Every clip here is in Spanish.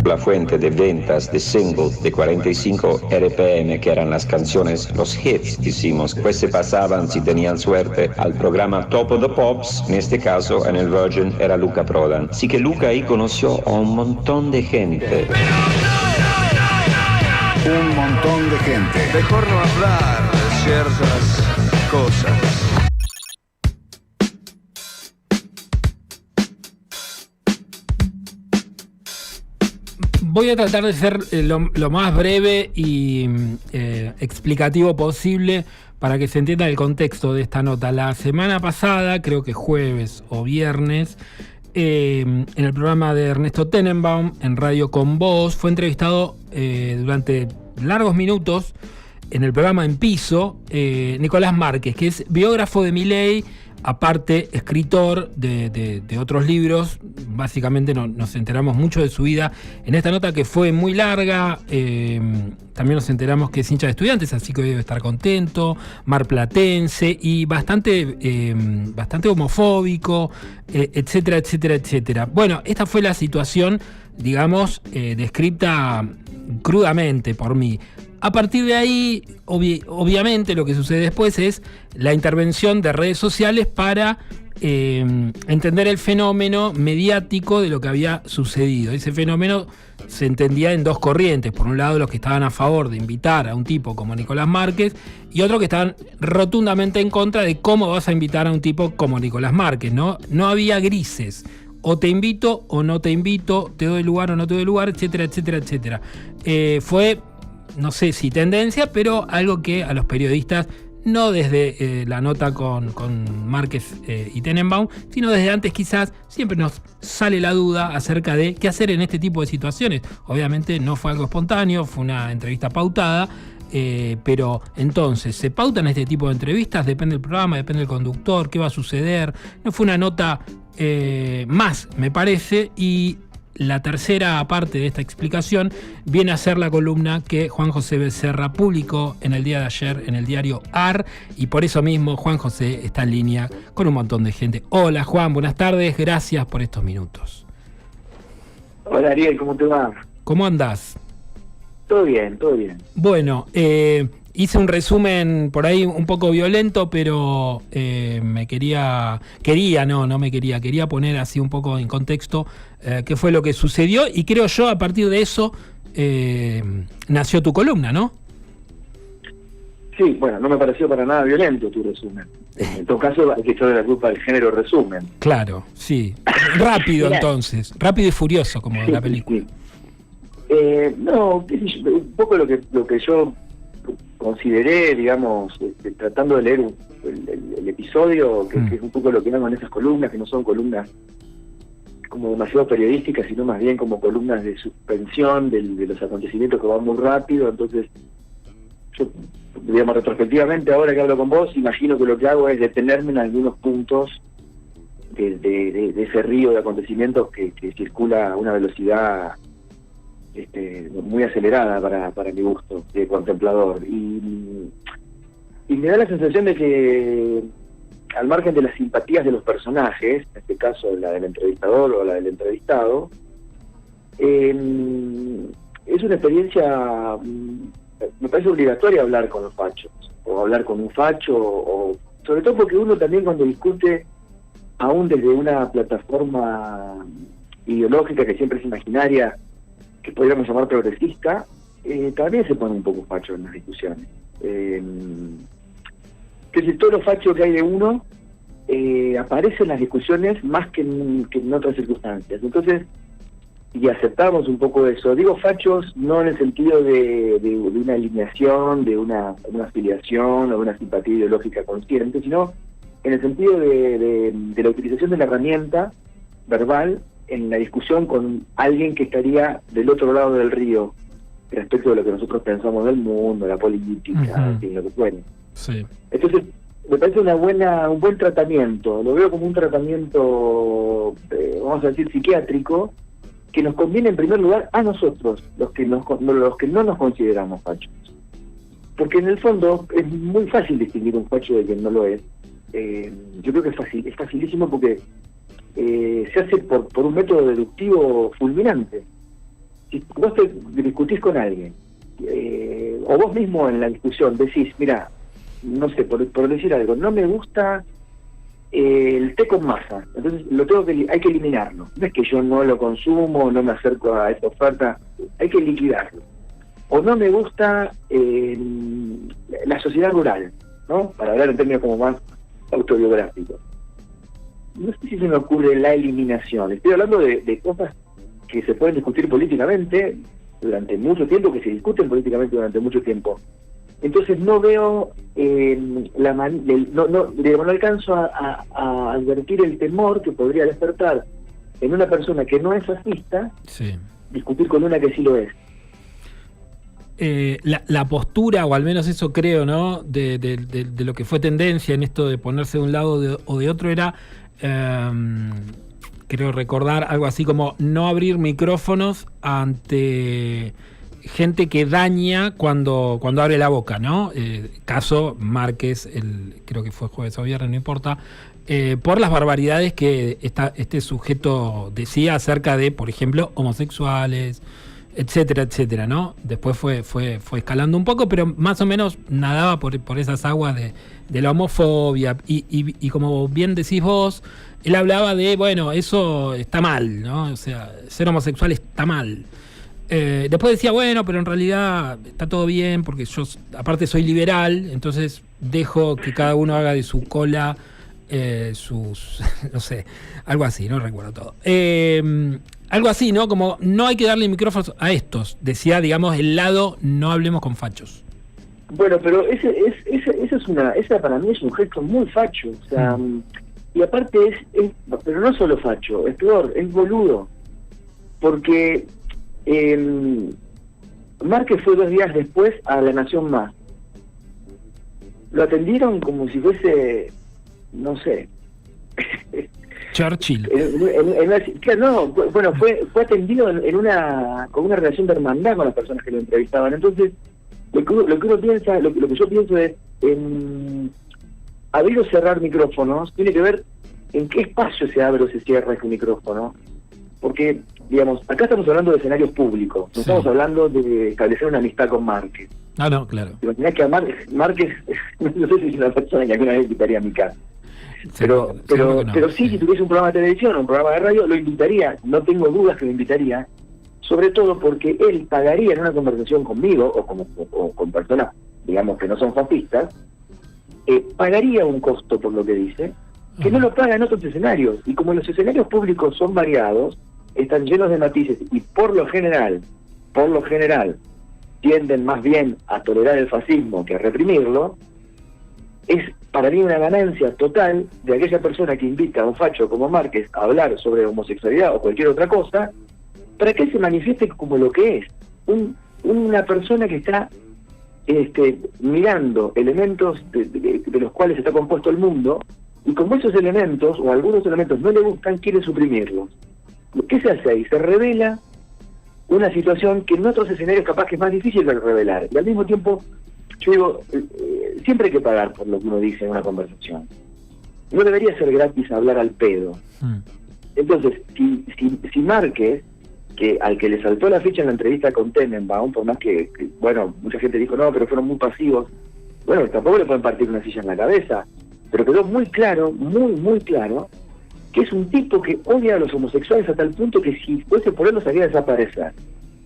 La fuente de ventas de singles de 45 RPM, que eran las canciones, los hits, decimos, pues se pasaban, si tenían suerte, al programa Top of the Pops. En este caso, en el Virgin, era Luca Prodan. Así que Luca ahí conoció a un montón de gente. Un montón de gente. Mejor no hablar de ciertas cosas. Voy a tratar de ser lo más breve y explicativo posible para que se entienda el contexto de esta nota. La semana pasada, creo que jueves o viernes, en el programa de Ernesto Tenenbaum, en Radio Con Voz, fue entrevistado durante largos minutos en el programa En Piso, Nicolás Márquez, que es biógrafo de Milei, aparte escritor de otros libros. Básicamente nos enteramos mucho de su vida en esta nota, que fue muy larga. También nos enteramos que es hincha de Estudiantes, así que debe estar contento, marplatense y bastante homofóbico, etcétera, etcétera, etcétera. Bueno, esta fue la situación, digamos, descrita crudamente por mí. A partir de ahí, obviamente, lo que sucede después es la intervención de redes sociales para entender el fenómeno mediático de lo que había sucedido. Ese fenómeno se entendía en dos corrientes. Por un lado, los que estaban a favor de invitar a un tipo como Nicolás Márquez, y otros que estaban rotundamente en contra de cómo vas a invitar a un tipo como Nicolás Márquez, ¿no? No había grises. O te invito o no te invito, te doy lugar o no te doy lugar, etcétera, etcétera, etcétera. Fue, no sé si tendencia, pero algo que a los periodistas, no desde la nota con Márquez y Tenenbaum, sino desde antes quizás, siempre nos sale la duda acerca de qué hacer en este tipo de situaciones. Obviamente no fue algo espontáneo, fue una entrevista pautada, pero entonces, ¿se pautan este tipo de entrevistas? Depende del programa, depende del conductor, qué va a suceder. No fue una nota más, me parece, y la tercera parte de esta explicación viene a ser la columna que Juan José Becerra publicó en el día de ayer en el diario AR, y por eso mismo Juan José está en línea con un montón de gente. Hola Juan, buenas tardes, gracias por estos minutos. Hola Ariel, ¿cómo te va? ¿Cómo andás? Todo bien, todo bien. Bueno, hice un resumen por ahí un poco violento, pero quería poner así un poco en contexto qué fue lo que sucedió, y creo yo a partir de eso nació tu columna, ¿no? Sí, bueno, no me pareció para nada violento tu resumen. En todo caso hay que echarle la culpa al género resumen. Claro, sí. Rápido entonces, rápido y furioso como en la película. Sí. No, un poco lo que yo consideré, digamos, tratando de leer el episodio, que es un poco lo que hago en esas columnas, que no son columnas como demasiado periodísticas, sino más bien como columnas de suspensión de los acontecimientos que van muy rápido. Entonces, yo, digamos, retrospectivamente, ahora que hablo con vos, imagino que lo que hago es detenerme en algunos puntos de ese río de acontecimientos que circula a una velocidad muy acelerada para mi gusto de contemplador, y me da la sensación de que, al margen de las simpatías de los personajes, en este caso la del entrevistador o la del entrevistado, es una experiencia, me parece obligatoria hablar con los fachos, o hablar con un facho, o sobre todo porque uno también, cuando discute aún desde una plataforma ideológica que siempre es imaginaria, que podríamos llamar progresista, también se pone un poco facho en las discusiones. Que si todo lo facho que hay de uno aparece en las discusiones más que en otras circunstancias. Entonces, y aceptamos un poco eso. Digo fachos no en el sentido de una alineación, de una afiliación o una simpatía ideológica consciente, sino en el sentido de la utilización de la herramienta verbal en la discusión con alguien que estaría del otro lado del río respecto de lo que nosotros pensamos del mundo, la política, lo que fuera. Sí. Entonces, me parece un buen tratamiento. Lo veo como un tratamiento, vamos a decir, psiquiátrico, que nos conviene en primer lugar a nosotros, los que no nos consideramos fachos. Porque en el fondo es muy fácil distinguir un facho de quien no lo es. Yo creo que es facilísimo porque se hace por un método deductivo fulminante. si vos te discutís con alguien, o vos mismo en la discusión decís, mira, no sé, por decir algo, no me gusta el té con masa, entonces hay que eliminarlo. No es que yo no lo consumo, no me acerco a esa oferta, hay que liquidarlo. O no me gusta la sociedad rural, ¿no? Para hablar en términos como más autobiográficos. No sé si se me ocurre la eliminación. Estoy hablando de cosas que se pueden discutir políticamente durante mucho tiempo, que se discuten políticamente durante mucho tiempo. Entonces no veo, no alcanzo a advertir el temor que podría despertar en una persona que no es fascista, sí, discutir con una que sí lo es. La postura, o al menos eso creo, ¿no? De lo que fue tendencia en esto de ponerse de un lado o de otro era, creo recordar algo así como no abrir micrófonos ante gente que daña cuando abre la boca, ¿no? Caso Márquez, creo que fue jueves o viernes, no importa, por las barbaridades que este sujeto decía acerca de, por ejemplo, homosexuales, etcétera, etcétera, ¿no? Después fue escalando un poco, pero más o menos nadaba por esas aguas de la homofobia y como bien decís vos, él hablaba de, bueno, eso está mal, ¿no? O sea, ser homosexual está mal. Después decía, bueno, pero en realidad está todo bien porque yo aparte soy liberal, entonces dejo que cada uno haga de su cola no sé, algo así, no recuerdo todo. Algo así, ¿no? Como no hay que darle micrófonos a estos. Decía, digamos, el lado no hablemos con fachos. Bueno, pero esa para mí es un gesto muy facho. O sea, y aparte pero no solo facho, es peor, es boludo. Porque Márquez fue 2 días después a La Nación Más. Lo atendieron como si fuese, no sé... Churchill. Fue atendido con una relación de hermandad con las personas que lo entrevistaban. Entonces, lo que uno piensa, lo que yo pienso es, abrir o cerrar micrófonos tiene que ver en qué espacio se abre o se cierra ese micrófono. Porque, digamos, acá estamos hablando de escenarios públicos, no estamos hablando de establecer una amistad con Márquez. Ah, no, claro. Imaginás que a Márquez, no sé si es una persona que alguna vez invitaría a mi casa. Pero sí, si tuviese un programa de televisión o un programa de radio, lo invitaría, no tengo dudas que lo invitaría, sobre todo porque él pagaría en una conversación conmigo, o con personas, digamos, que no son fascistas, pagaría un costo por lo que dice, que no lo paga en otros escenarios. Y como los escenarios públicos son variados, están llenos de matices, y por lo general, tienden más bien a tolerar el fascismo que a reprimirlo, es para mí una ganancia total de aquella persona que invita a un facho como Márquez a hablar sobre homosexualidad o cualquier otra cosa, para que él se manifieste como lo que es, una persona que está mirando elementos de los cuales está compuesto el mundo, y como esos elementos, o algunos elementos no le gustan, quiere suprimirlos. ¿Qué se hace ahí? Se revela una situación que en otros escenarios capaz que es más difícil de revelar, y al mismo tiempo, yo digo, siempre hay que pagar por lo que uno dice en una conversación. No debería ser gratis hablar al pedo. Entonces, si Márquez, al que le saltó la ficha en la entrevista con Tenenbaum, por más que, bueno, mucha gente dijo, no, pero fueron muy pasivos, bueno, tampoco le pueden partir una silla en la cabeza, pero quedó muy claro, muy claro, que es un tipo que odia a los homosexuales a tal punto que si fuese por él los haría desaparecer.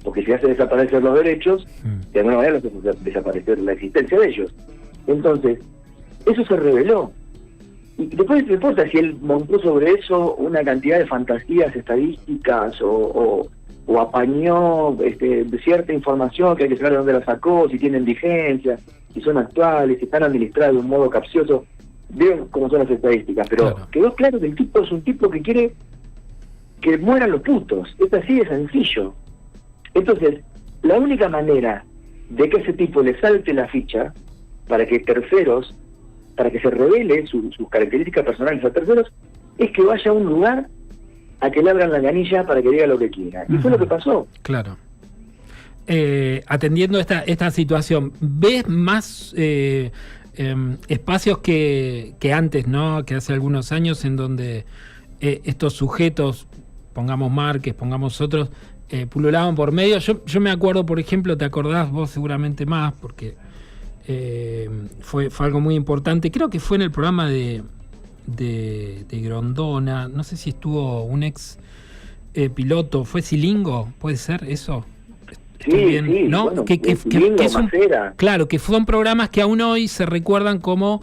Porque si hace desaparecer los derechos, de alguna manera los hace desaparecer la existencia de ellos. Entonces, eso se reveló. Y después no importa si él montó sobre eso una cantidad de fantasías estadísticas o apañó cierta información que hay que saber de dónde la sacó, si tienen vigencia, si son actuales, si están administradas de un modo capcioso. Veo cómo son las estadísticas, pero quedó claro que el tipo es un tipo que quiere que mueran los putos. Es así de sencillo. Entonces, la única manera de que ese tipo le salte la ficha para que se revele sus características personales a terceros, es que vaya a un lugar a que le abran la canilla para que diga lo que quiera. Y fue lo que pasó. Claro. Atendiendo esta situación, ¿ves más espacios que antes, ¿no? Que hace algunos años, en donde estos sujetos pongamos Márquez, pongamos otros, pululaban por medio. Yo me acuerdo, por ejemplo, te acordás vos seguramente más, porque fue algo muy importante. Creo que fue en el programa de Grondona, no sé si estuvo un ex piloto, ¿fue Silingo? ¿Puede ser eso? Sí, ¿no? Bueno, que es claro, que son programas que aún hoy se recuerdan como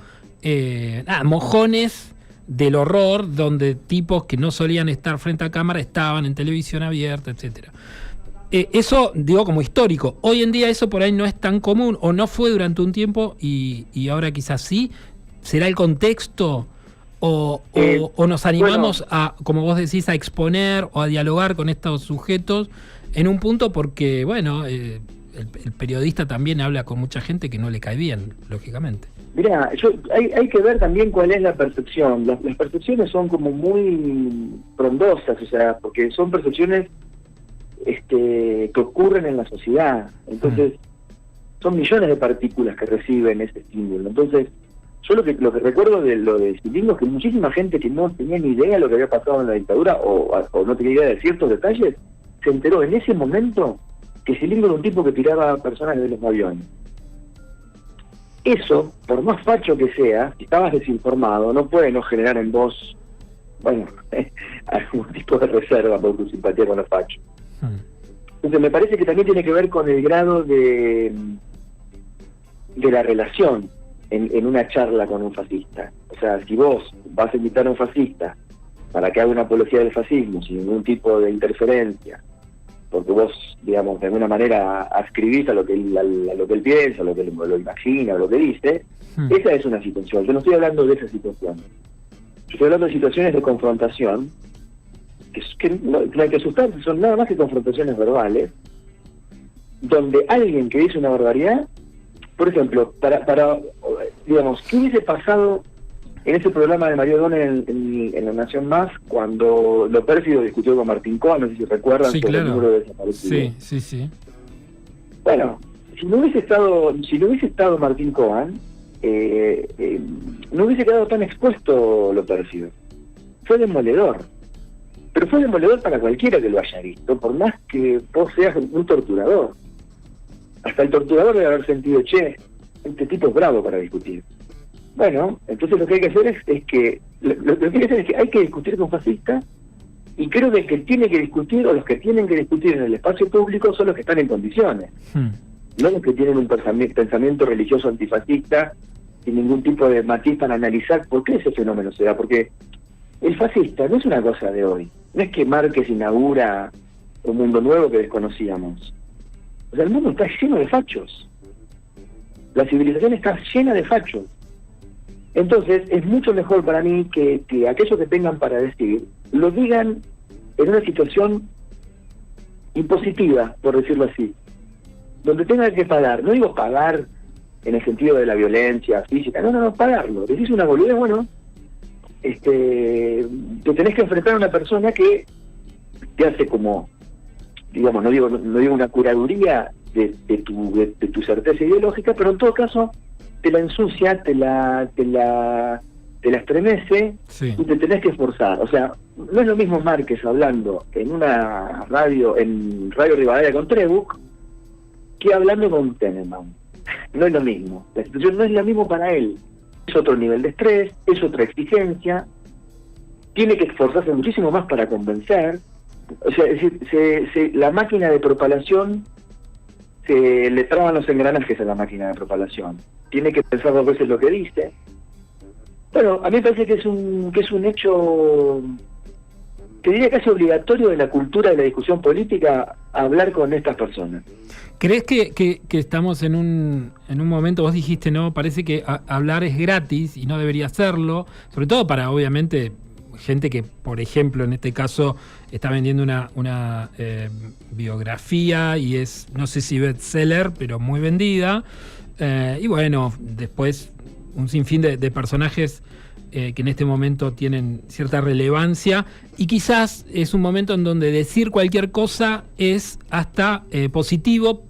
mojones del horror, donde tipos que no solían estar frente a cámara estaban en televisión abierta, etcétera. Eso digo como histórico. Hoy en día eso por ahí no es tan común, o no fue durante un tiempo y ahora quizás sí. ¿Será el contexto? ¿O nos animamos a, como vos decís, a exponer o a dialogar con estos sujetos en un punto porque, bueno, el periodista también habla con mucha gente que no le cae bien, lógicamente? Mirá, hay que ver también cuál es la percepción. Las percepciones son como muy frondosas, o sea, porque son percepciones que ocurren en la sociedad. Entonces, son millones de partículas que reciben ese estímulo. Entonces, yo lo que recuerdo de lo de Silingo es que muchísima gente que no tenía ni idea de lo que había pasado en la dictadura o no tenía idea de ciertos detalles, se enteró en ese momento que Silingo era un tipo que tiraba personas desde los aviones. Eso, por más facho que sea, si estabas desinformado, no puede no generar en vos, bueno, algún tipo de reserva por tu simpatía con los fachos. Entonces me parece que también tiene que ver con el grado de la relación en una charla con un fascista. O sea, si vos vas a invitar a un fascista para que haga una apología del fascismo sin ningún tipo de interferencia, porque vos, digamos, de alguna manera ascribís a lo que él piensa, a lo que lo imagina, a lo que dice, esa es una situación. Yo no estoy hablando de esa situación. Yo estoy hablando de situaciones de confrontación, que no hay que asustarse, son nada más que confrontaciones verbales, donde alguien que dice una barbaridad, por ejemplo, para digamos, ¿qué hubiese pasado en ese programa de Mario O'Donnell en La Nación Más cuando lo Pérfido discutió con Martín Cohen? No sé si recuerdan, sí, sobre claro. el número de desaparecidos. Sí. Bueno, si no hubiese estado Martín Cohen, no hubiese quedado tan expuesto lo Pérfido. Fue demoledor. Pero fue demoledor para cualquiera que lo haya visto, por más que vos seas un torturador. Hasta el torturador debe haber sentido, che, este tipo es bravo para discutir. Bueno, entonces lo que hay que hacer es que lo que hay que hacer es que hay que discutir con fascistas, y creo que el que tiene que discutir, o los que tienen que discutir en el espacio público, son los que están en condiciones. No los que tienen un pensamiento religioso antifascista sin ningún tipo de matiz para analizar por qué ese fenómeno se da. Porque el fascista no es una cosa de hoy. No es que Márquez inaugura un mundo nuevo que desconocíamos. O sea, el mundo está lleno de fachos. La civilización está llena de fachos. Entonces, es mucho mejor para mí que aquellos que tengan para decir, lo digan en una situación impositiva, por decirlo así. Donde tengan que pagar. No digo pagar en el sentido de la violencia física. No, pagarlo. Decís una boludez, bueno, te tenés que enfrentar a una persona que te hace como, digamos, no digo una curaduría de tu certeza ideológica, pero en todo caso te la ensucia, te la estremece, sí, y te tenés que esforzar. O sea, no es lo mismo Márquez hablando en una radio, en Radio Rivadavia con Trebuch, que hablando con Teneman. No es lo mismo. La situación no es lo mismo para él. Es otro nivel de estrés, es otra exigencia, tiene que esforzarse muchísimo más para convencer. O sea, es decir, la máquina de propalación, se le traban los engranajes a la máquina de propalación. Tiene que pensar dos veces lo que dice. Bueno, a mí me parece que es un hecho, que diría casi obligatorio de la cultura de la discusión política, hablar con estas personas. ¿Crees que estamos en un momento, vos dijiste, no, parece que hablar es gratis y no debería hacerlo, sobre todo para, obviamente, gente que, por ejemplo, en este caso, está vendiendo una biografía y es, no sé si bestseller, pero muy vendida, y bueno, después un sinfín de personajes que en este momento tienen cierta relevancia, y quizás es un momento en donde decir cualquier cosa es hasta positivo.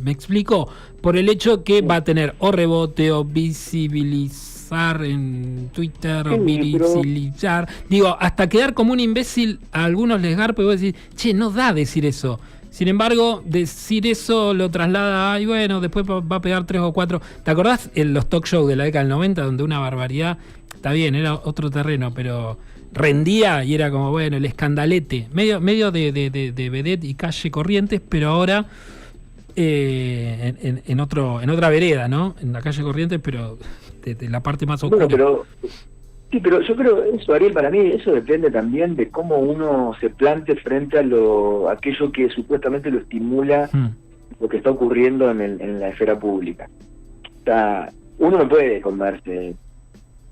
¿Me explico? Por el hecho que va a tener o rebote o visibilización amenazar en Twitter, o Sí, viricilizar. Digo, hasta quedar como un imbécil a algunos les garpa y vos decís, che, no da decir eso. Sin embargo, decir eso lo traslada y bueno, después va a pegar 3 o 4. ¿Te acordás en los talk shows de la década del 90 donde una barbaridad, está bien, era otro terreno, pero rendía y era como, bueno, el escandalete, medio de vedette y calle Corrientes, pero ahora en otra vereda, ¿no? En la calle Corrientes, pero de la parte más oscura. Bueno, pero yo creo eso, Ariel, para mí eso depende también de cómo uno se plante frente a aquello que supuestamente lo estimula lo que está ocurriendo en la esfera pública. O sea, uno no puede comerse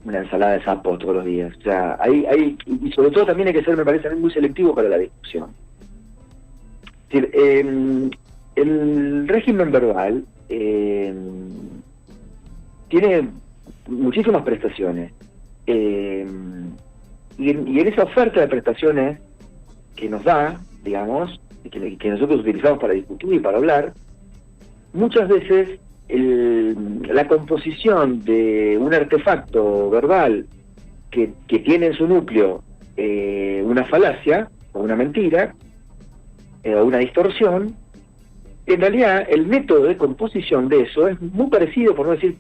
una ensalada de sapo todos los días. O sea, y sobre todo también hay que ser, me parece a mí, muy selectivo para la discusión. Es decir, el régimen verbal tiene muchísimas prestaciones. Y en esa oferta de prestaciones que nos da, digamos, que nosotros utilizamos para discutir y para hablar, muchas veces la composición de un artefacto verbal que tiene en su núcleo una falacia o una mentira o una distorsión, en realidad el método de composición de eso es muy parecido, por no decir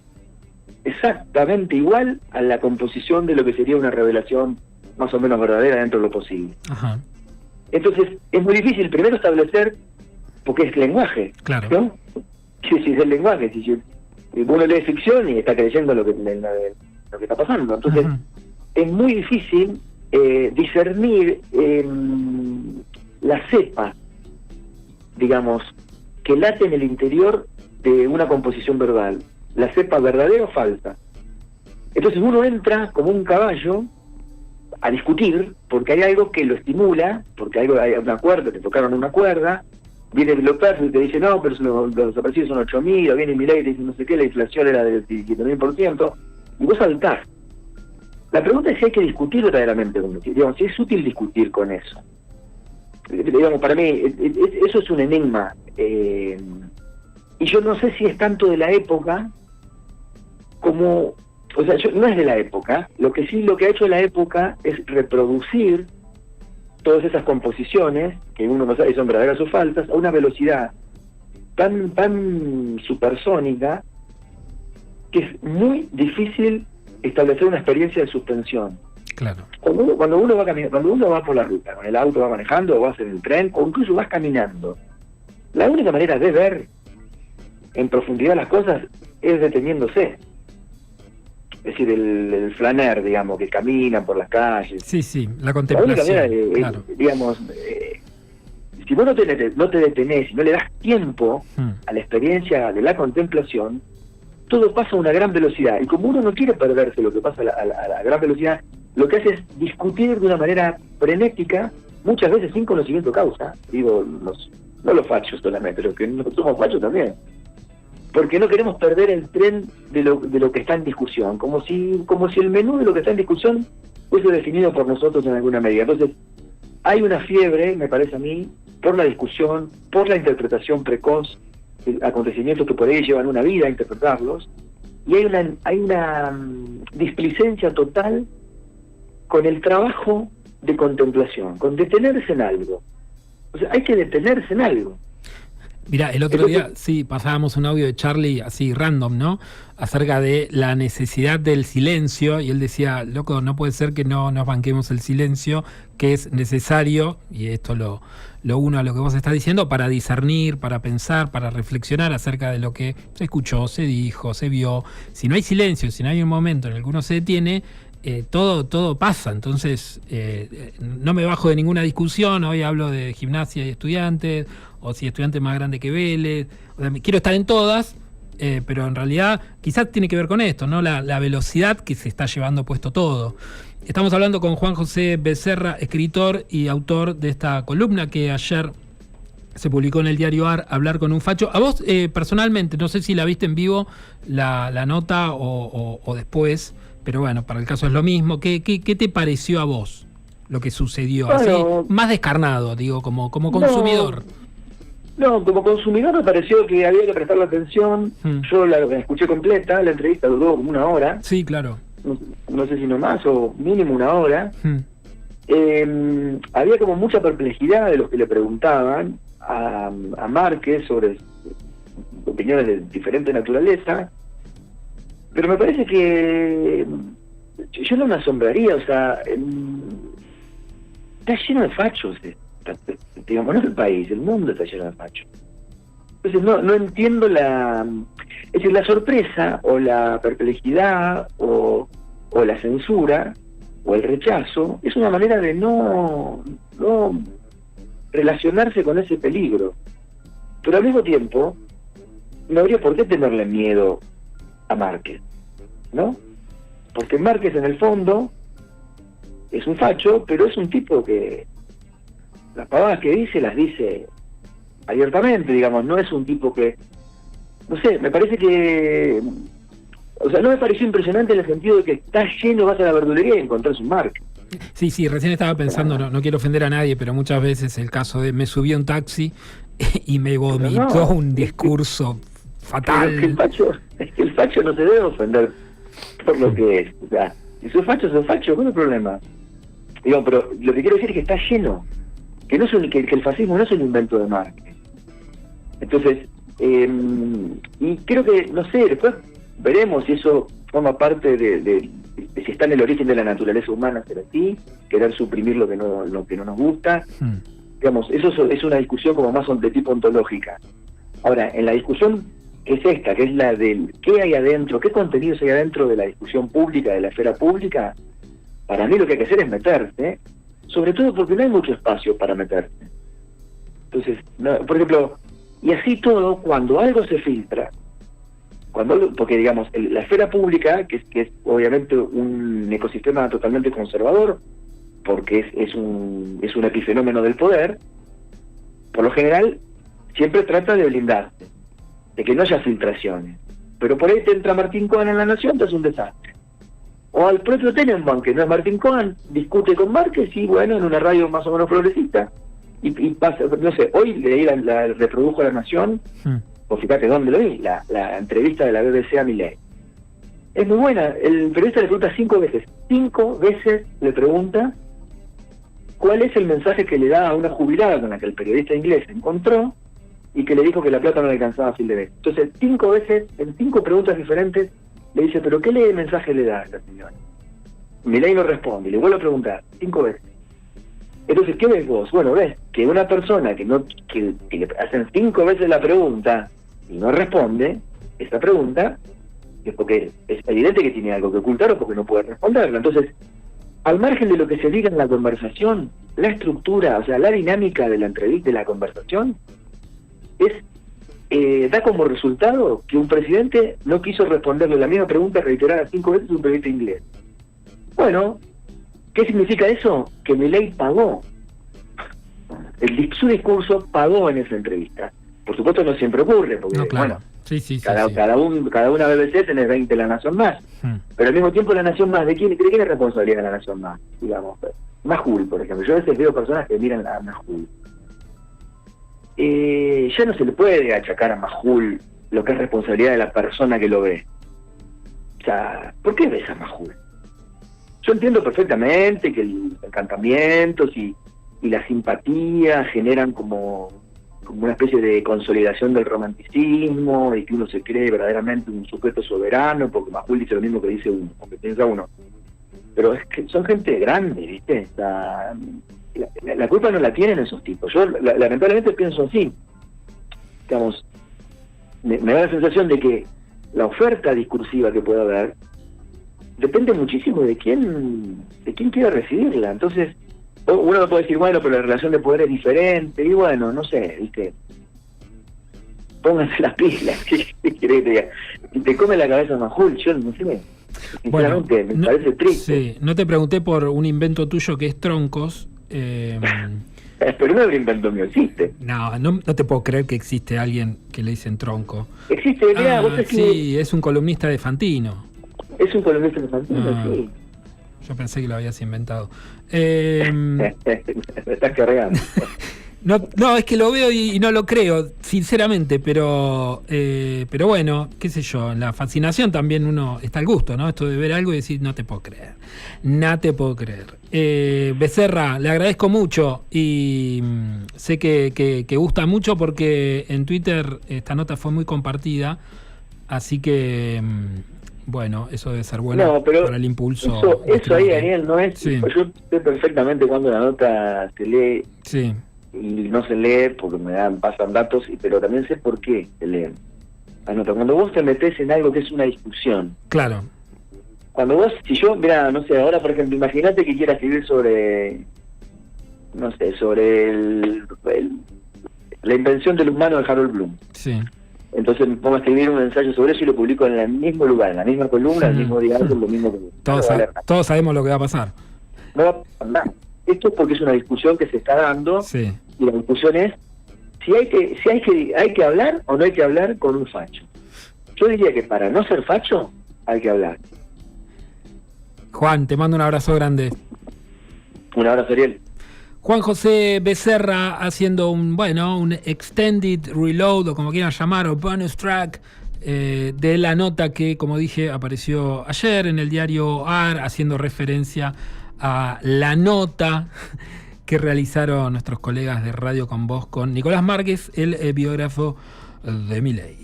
exactamente igual a la composición de lo que sería una revelación más o menos verdadera dentro de lo posible. Ajá. Entonces es muy difícil primero establecer, porque es lenguaje, Claro. ¿no? Sí, es el lenguaje. Si uno lee ficción y está creyendo lo que está pasando, entonces Ajá. es muy difícil discernir la cepa, digamos, que late en el interior de una composición verbal, la cepa verdadera o falsa. Entonces uno entra como un caballo a discutir porque hay algo que lo estimula, porque hay una cuerda, te tocaron una cuerda, viene el López y te dice no, pero los desaparecidos son 8.000, o viene Milei y te dice no sé qué, la inflación era del 17.000%, y vos saltás. La pregunta es si hay que discutir verdaderamente con eso, digamos, si es útil discutir con eso. Digamos, para mí eso es un enigma, y yo no sé si es tanto de la época como, o sea, no es de la época. Lo que ha hecho la época es reproducir todas esas composiciones que uno no sabe si son verdaderas o falsas a una velocidad tan supersónica que es muy difícil establecer una experiencia de suspensión. Claro. Cuando uno va caminando, cuando uno va por la ruta, con el auto va manejando, o vas en el tren, o incluso vas caminando, la única manera de ver en profundidad las cosas es deteniéndose. Es decir, el flaner, digamos, que camina por las calles. Sí, la La única contemplación. manera, Claro. digamos, si vos no te detenés, si no le das tiempo a la experiencia de la contemplación, todo pasa a una gran velocidad. Y como uno no quiere perderse lo que pasa a la gran velocidad, lo que hace es discutir de una manera frenética, muchas veces sin conocimiento de causa. Digo, no los fachos solamente, los que no somos fachos también. Porque no queremos perder el tren de lo que está en discusión, como si el menú de lo que está en discusión fuese definido por nosotros en alguna medida. Entonces, hay una fiebre, me parece a mí, por la discusión, por la interpretación precoz de acontecimientos que por ahí llevan una vida a interpretarlos, y hay una displicencia total con el trabajo de contemplación, con detenerse en algo. O sea, hay que detenerse en algo. Mirá, el otro día sí pasábamos un audio de Charlie así random, ¿no? Acerca de la necesidad del silencio, y él decía, loco, no puede ser que no nos banquemos el silencio, que es necesario, y esto lo uno a lo que vos estás diciendo, para discernir, para pensar, para reflexionar acerca de lo que se escuchó, se dijo, se vio. Si no hay silencio, si no hay un momento en el que uno se detiene, todo pasa. Entonces no me bajo de ninguna discusión. Hoy hablo de Gimnasia y Estudiantes, o si Estudiantes más grande que Vélez. O sea, quiero estar en todas, pero en realidad quizás tiene que ver con esto, ¿no? La velocidad que se está llevando puesto todo. Estamos hablando con Juan José Becerra, escritor y autor de esta columna que ayer se publicó en el diario AR, Hablar con un facho. A vos personalmente, no sé si la viste en vivo la nota o después, pero bueno, para el caso es lo mismo. ¿Qué te pareció a vos lo que sucedió? Bueno, así, más descarnado, digo, como consumidor. No, como consumidor me pareció que había que prestarle atención. Yo la escuché completa, la entrevista duró como 1 hora. Sí, claro. no sé si no más, o mínimo una hora. Había como mucha perplejidad de los que le preguntaban a Márquez sobre opiniones de diferente naturaleza, pero me parece que yo no me asombraría, o sea, está lleno de fachos, digamos, no es el país, el mundo está lleno de fachos. Entonces no entiendo es decir, la sorpresa o la perplejidad o la censura o el rechazo es una manera de no relacionarse con ese peligro, pero al mismo tiempo no habría por qué tenerle miedo a Márquez, ¿no? Porque Márquez en el fondo es un facho, pero es un tipo que las pavadas que dice las dice abiertamente, digamos, no es un tipo que, no sé, me parece que, o sea, no me pareció impresionante en el sentido de que está lleno, vas a la verdulería y encontrás un Márquez. Sí, recién estaba pensando, no quiero ofender a nadie, pero muchas veces el caso de me subí a un taxi y me vomitó un discurso fatal. Es que el facho no se debe ofender por lo que es. O sea, si sos facho, ¿cuál es el problema? Digo, pero lo que quiero decir es que está lleno, que el fascismo no es un invento de Márquez. Entonces, y creo que, no sé, después veremos si eso forma parte de si está en el origen de la naturaleza humana ser así, querer suprimir lo que no nos gusta. Digamos, eso es una discusión como más de tipo ontológica. Ahora, en la discusión que es esta, que es la del qué hay adentro, qué contenidos hay adentro de la discusión pública, de la esfera pública, para mí lo que hay que hacer es meterse, sobre todo porque no hay mucho espacio para meterse. Entonces, por ejemplo, y así todo, cuando algo se filtra, porque digamos, la esfera pública, que es obviamente un ecosistema totalmente conservador, porque es un epifenómeno del poder, por lo general siempre trata de blindarse, de que no haya filtraciones. Pero por ahí te entra Martín Cohen en La Nación, te hace un desastre. O al propio Tenenbaum, que no es Martín Cohen, discute con Márquez y bueno, en una radio más o menos progresista, y pasa, no sé, hoy leí reprodujo La Nación, o fíjate dónde lo vi, la entrevista de la BBC a Milei. Es muy buena, el periodista le pregunta 5 veces le pregunta cuál es el mensaje que le da a una jubilada con la que el periodista inglés se encontró y que le dijo que la plata no le alcanzaba a fin de mes. Entonces, 5 veces, en 5 preguntas diferentes, le dice, ¿pero qué mensaje le da a esta señora? Milei no responde, y le vuelve a preguntar 5 veces. Entonces, ¿qué ves vos? Bueno, ves que una persona que le hacen 5 veces la pregunta y no responde esa pregunta, es porque es evidente que tiene algo que ocultar o porque no puede responderla. Entonces, al margen de lo que se diga en la conversación, la estructura, o sea, la dinámica de la entrevista, de la conversación, da como resultado que un presidente no quiso responderle la misma pregunta reiterada 5 veces a un periodista inglés. Bueno, ¿qué significa eso? Que Milei pagó. Su discurso pagó en esa entrevista. Por supuesto no siempre ocurre, porque claro. Sí, cada una BBC tenés 20 La Nación Más. Pero al mismo tiempo La Nación Más, ¿de quién es responsabilidad de La Nación Más? Digamos, Majul, por ejemplo. Yo a veces veo personas que miran a Majul. Ya no se le puede achacar a Majul lo que es responsabilidad de la persona que lo ve. O sea, ¿por qué ves a Majul? Yo entiendo perfectamente que los encantamientos y la simpatía generan como una especie de consolidación del romanticismo y que uno se cree verdaderamente un sujeto soberano, porque Majul dice lo mismo que dice uno, porque piensa uno. Pero es que son gente grande, ¿viste? La culpa no la tienen esos tipos. Yo lamentablemente pienso así. Digamos, me da la sensación de que la oferta discursiva que pueda haber depende muchísimo de quién quiera recibirla. Entonces, uno puede decir, bueno, pero la relación de poder es diferente, y bueno, no sé, ¿viste? Pónganse las pilas, ¿qué querés que te diga? Si te come la cabeza Majul, yo no sé, sinceramente, me parece triste. Sí, no te pregunté por un invento tuyo que es Troncos. Pero no es un invento mío, existe. No te puedo creer que existe alguien que le dicen Tronco. Existe, mirá, vos sabés sí, es un columnista de Fantino. Es un columnista de Fantino, sí. Yo pensé que lo habías inventado. Me estás cargando. No, es que lo veo y no lo creo. sinceramente, pero bueno, qué sé yo, en la fascinación también uno está al gusto, ¿no? Esto de ver algo y decir, no te puedo creer, no te puedo creer. Becerra, le agradezco mucho y sé que gusta mucho porque en Twitter esta nota fue muy compartida, así que bueno, eso debe ser bueno No, pero para el impulso. Eso ahí, Daniel, no es... Sí. Yo sé perfectamente cuando la nota se lee Sí, y no se lee porque pasan datos, pero también sé por qué se leen las notas. Cuando vos te metés en algo que es una discusión, claro. cuando vos, si yo, mira, no sé, ahora por ejemplo, imagínate que quiera escribir sobre, no sé, sobre la invención del humano de Harold Bloom. Sí. Entonces me pongo a escribir un ensayo sobre eso y lo publico en el mismo lugar, en la misma columna, en el mismo diario, lo mismo que... Todos sabemos lo que va a pasar. No va a pasar nada. Esto es porque es una discusión que se está dando, Sí. y la discusión es si hay que hablar o no hay que hablar con un facho. Yo diría que para no ser facho hay que hablar. Juan, te mando un abrazo grande. Un abrazo, Ariel. Juan José Becerra haciendo un extended reload, o como quieran llamar, o bonus track de la nota que, como dije, apareció ayer en el diario AR, haciendo referencia a la nota que realizaron nuestros colegas de Radio Con Voz con Nicolás Márquez, el biógrafo de Milei.